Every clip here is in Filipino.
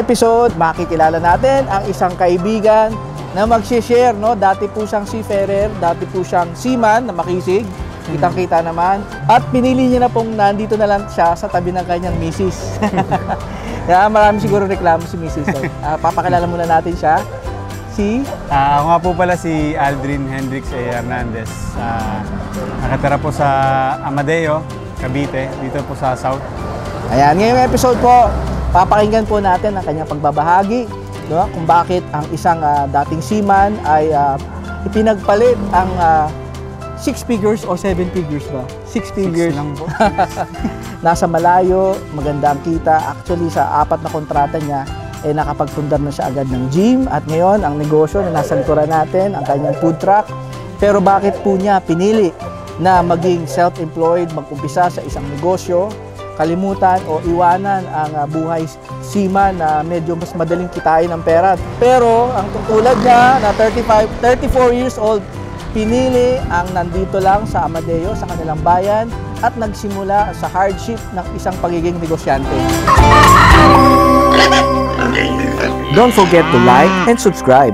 episode, makikilala natin ang isang kaibigan na mag-share, no? Dati po siyang seafarer, dati po siyang seaman na makisig, kitang-kita naman. At pinili niya na pong nandito na lang siya sa tabi ng kanyang misis. Kaya marami siguro reklamo si misis. Papakilala muna natin siya. Ako nga po pala si Aldrin Hendrix A. Hernandez. Nakatira po sa Amadeo, Cavite, dito po sa South. Ayan, ngayong episode po, papakinggan po natin ang kanyang pagbabahagi, no? Kung bakit ang isang dating seaman ay ipinagpalit ang 6 figures o 7 figures ba? 6 figures. 6 lang po. Nasa malayo, maganda ang kita. Actually, sa 4 na kontrata niya, nakapagpundar na siya agad ng gym. At ngayon, ang negosyo na nasa likuran natin, ang kanyang food truck. Pero bakit po niya pinili na maging self-employed, mag-umpisa sa isang negosyo, kalimutan o iwanan ang buhay seaman na medyo mas madaling kitain ng pera. Pero ang tutulad niya na 34 years old, pinili ang nandito lang sa Amadeo, sa kanilang bayan, at nagsimula sa hardship ng isang pagiging negosyante. Don't forget to like and subscribe.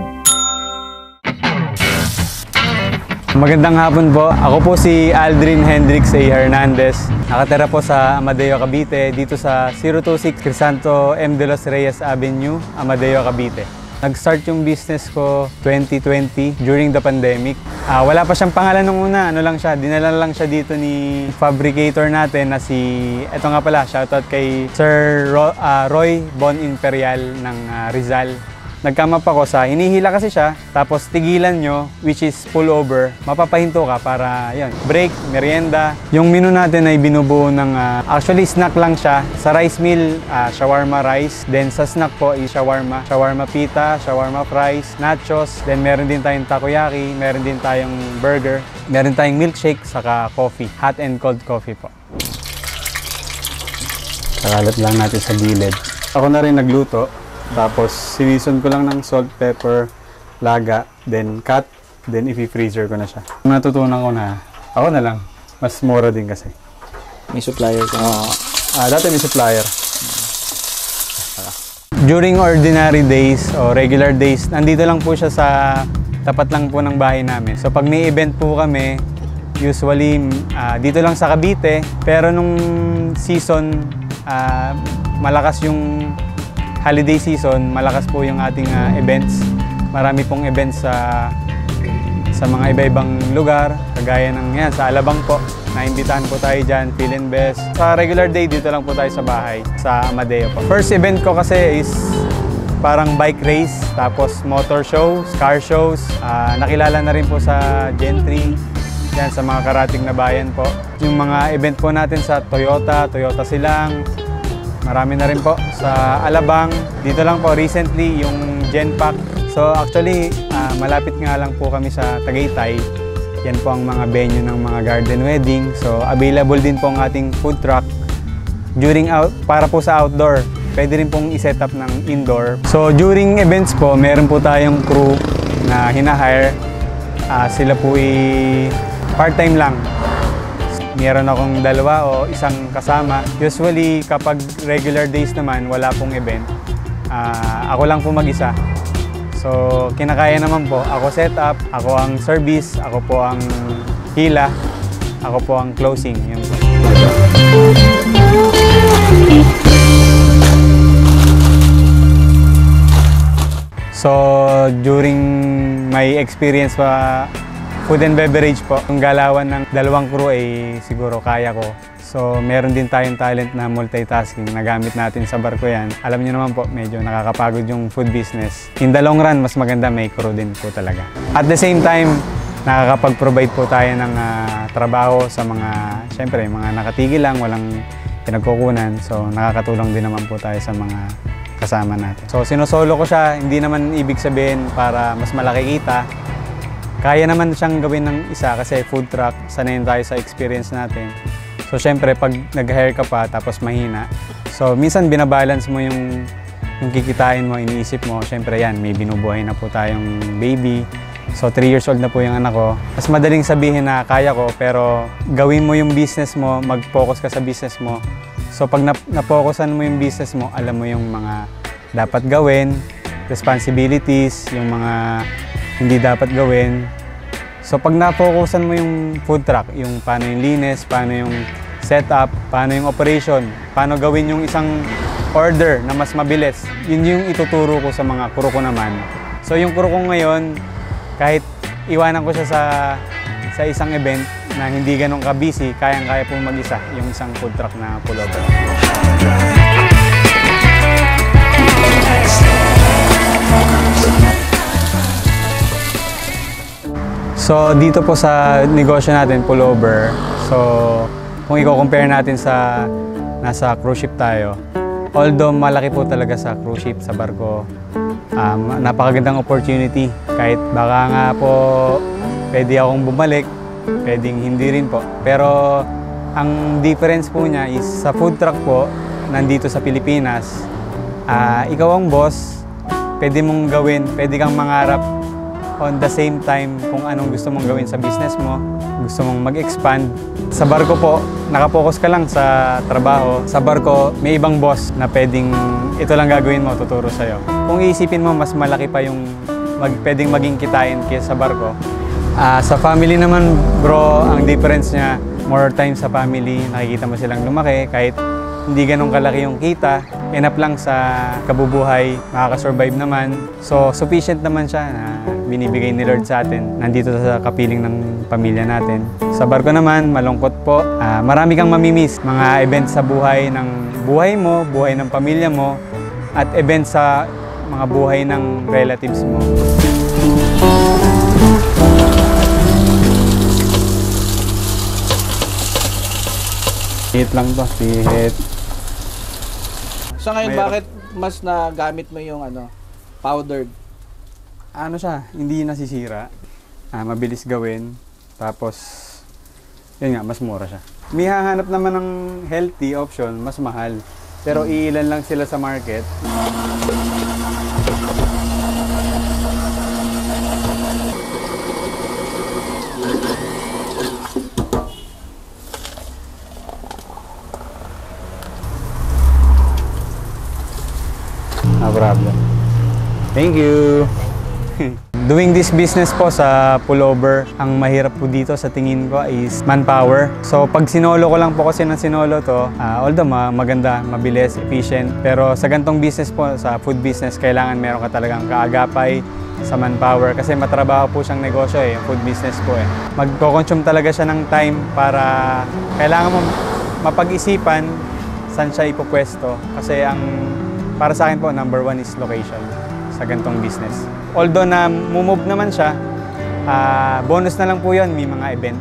Magandang hapon po. Ako po si Aldrin Hendrix A. Hernandez. Nakatira po sa Amadeo, Cavite, dito sa 026 Crisanto M. de los Reyes Avenue, Amadeo, Cavite. Nag-start yung business ko 2020 during the pandemic. Wala pa siyang pangalan nung una, dinala lang siya dito ni fabricator natin na eto nga pala, shoutout kay Sir Roy Bon Imperial ng Rizal. Nagkamap ako sa hinihila kasi siya, tapos tigilan nyo, which is pull over, mapapahinto ka para yun, break, merienda. Yung menu natin ay binubuo ng, actually snack lang siya. Sa rice meal, shawarma rice. Then sa snack po is shawarma pita, shawarma fries, nachos. Then meron din tayong takoyaki, meron din tayong burger. Meron tayong milkshake, saka coffee. Hot and cold coffee po. Kakalat lang natin sa gilid. Ako na rin nagluto. Tapos, sinison ko lang ng salt, pepper, laga, then cut, then i-freezer ko na siya. Natutunan ko na, ako na lang, mas mura din kasi. May supplier ka? Dati may supplier. During ordinary days o regular days, nandito lang po siya sa tapat lang po ng bahay namin. So, pag may event po kami, usually dito lang sa Cavite, pero nung season, malakas yung holiday season, malakas po yung ating events. Marami pong events sa mga iba-ibang lugar, kagaya ng yan, sa Alabang po. Naimbitahan po tayo dyan, Phil and Best. Sa regular day, dito lang po tayo sa bahay, sa Amadeo po. First event ko kasi is parang bike race, tapos motor shows, car shows. Nakilala na rin po sa Gentry, yan, sa mga karating na bayan po. Yung mga event po natin sa Toyota Silang, marami na rin po sa Alabang. Dito lang po recently yung Genpack. So actually, malapit nga lang po kami sa Tagaytay. Yan po ang mga venue ng mga garden wedding. So available din po ang ating food truck para po sa outdoor. Pwede rin pong i-set up ng indoor. So during events po, meron po tayong crew na hina-hire. Sila po part-time lang. Meron akong 2 o isang kasama. Usually, kapag regular days naman, wala pong event, ako lang po mag-isa. So, kinakaya naman po. Ako set up, ako ang service, ako po ang hila, ako po ang closing. Yun po. So, during my experience food and beverage po, yung galawan ng 2 crew ay siguro kaya ko. So, meron din tayong talent na multitasking na gamit natin sa barko yan. Alam niyo naman po, medyo nakakapagod yung food business. In the long run, mas maganda may crew din po talaga. At the same time, nakakapag-provide po tayo ng trabaho sa syempre, mga nakatigil lang, walang pinagkukunan. So, nakakatulong din naman po tayo sa mga kasama natin. So, sinosolo ko siya, hindi naman ibig sabihin para mas malaki kita. Kaya naman siyang gawin ng isa kasi food truck, sanayin tayo sa experience natin. So syempre, pag nag-hire ka pa tapos mahina, so minsan binabalance mo yung kikitain mo, iniisip mo, syempre yan, may binubuhay na po tayong baby. So 3 years old na po yung anak ko. Mas madaling sabihin na kaya ko, pero gawin mo yung business mo, mag-focus ka sa business mo. So pag na-focusan mo yung business mo, alam mo yung mga dapat gawin, responsibilities, yung mga hindi dapat gawin. So pag na-focusan mo yung food truck, yung paano yung linis, paano yung setup, paano yung operation, paano gawin yung isang order na mas mabilis, yun yung ituturo ko sa mga crew ko naman. So yung crew ko ngayon, kahit iwanan ko siya sa isang event na hindi ganun ka-busy, kayang-kaya pong mag-isa yung isang food truck na pullover. So dito po sa negosyo natin, pullover, so kung i-compare natin sa nasa cruise ship tayo, although malaki po talaga sa cruise ship, sa barko, napakagandang opportunity. Kahit baka nga po pwede akong bumalik, pwedeng hindi rin po. Pero ang difference po niya is sa food truck po, nandito sa Pilipinas, ikaw ang boss, pwede mong gawin, pwede kang mangarap on the same time kung anong gusto mong gawin sa business mo, gusto mong mag-expand. Sa barko po, nakapokus ka lang sa trabaho. Sa barko, may ibang boss na pwedeng ito lang gagawin mo, tuturo sa'yo. Kung iisipin mo, mas malaki pa yung pwedeng maging kitain kaysa sa barko. Sa family naman, bro, ang difference niya, more time sa family, nakikita mo silang lumaki, kahit hindi ganun kalaki yung kita, enough lang sa kabubuhay, makakasurvive naman. So, sufficient naman siya na binibigay ni Lord sa atin. Nandito sa kapiling ng pamilya natin. Sa barko naman, malungkot po. Marami kang mamimiss. Mga events sa buhay ng buhay mo, buhay ng pamilya mo, at events sa mga buhay ng relatives mo. Hit lang to, hit. So ngayon, Mayroon. bakit mas nagamit mo yung powdered? Ano siya, hindi nasisira. Mabilis gawin. Tapos, yun nga, mas mura siya. May hahanap naman ng healthy option, mas mahal. Pero iilan lang sila sa market. No problem. Thank you. Doing this business po sa pullover, ang mahirap po dito sa tingin ko is manpower. So pag sinolo ko lang po kasi ng sinolo to, although maganda, mabilis, efficient, pero sa gantong business po, sa food business, kailangan meron ka talagang kaagapay sa manpower kasi matrabaho po siyang negosyo yung food business po Magko-consume talaga siya ng time para kailangan mo mapag-isipan saan siya ipopwesto kasi para sa akin po, number one is location sa gantong business. Although na move naman siya, bonus na lang po yun, may mga event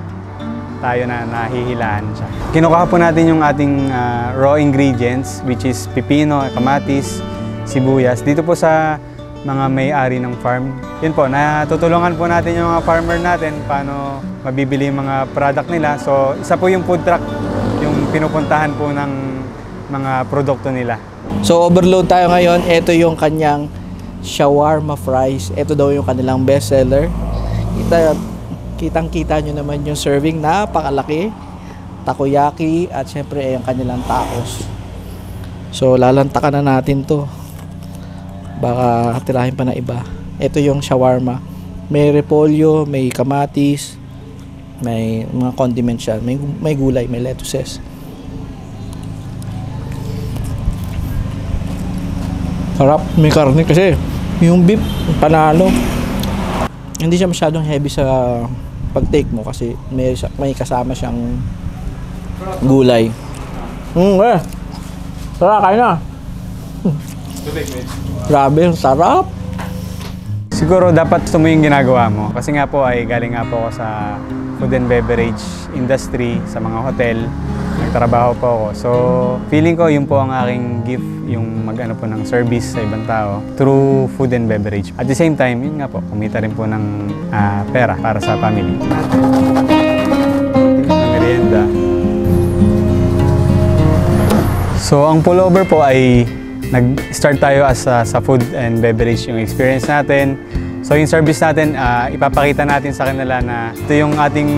tayo na nahihilaan siya. Kinukuha po natin yung ating raw ingredients, which is pipino, kamatis, sibuyas. Dito po sa mga may-ari ng farm. Yun po, natutulungan po natin yung mga farmer natin paano mabibili yung mga product nila. So, isa po yung food truck, yung pinupuntahan po ng mga produkto nila. So overload tayo ngayon. Ito yung kanyang shawarma fries. Ito daw yung kanilang best seller. Kitang-kita nyo naman yung serving, napakalaki. Takoyaki at syempre ay ang kanilang tacos. So lalantakan na natin to. Baka tirahin pa na iba. Ito yung shawarma. May repolyo, may kamatis, may mga condiments siya. May gulay, may lettuces. Sarap, may karne kasi yung beef, panalo. Hindi siya masyadong heavy sa pag-take mo kasi may kasama siyang gulay. Tara, kain na. Grabe, sarap. Siguro dapat gusto mo yung ginagawa mo. Kasi nga po ay galing nga po ako sa food and beverage industry, sa mga hotel. Nagtrabaho po ako. So, feeling ko yun po ang aking gift, yung mag-ano po ng service sa ibang tao through food and beverage. At the same time, yun nga po, kumita rin po ng pera para sa family. Merienda. So, ang pullover po ay nag-start tayo as sa food and beverage yung experience natin. So yung service natin, ipapakita natin sa kanila na ito yung ating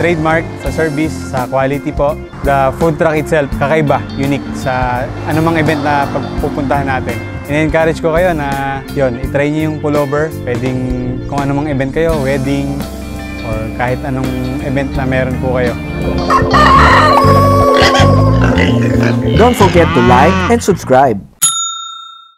trademark sa service, sa quality po. The food truck itself, kakaiba, unique sa anumang event na pagpupuntahan natin. in-encourage ko kayo na yun, i-try nyo yung pullover. Pwedeng kung anong event kayo, wedding, or kahit anong event na meron po kayo. Don't forget to like and subscribe.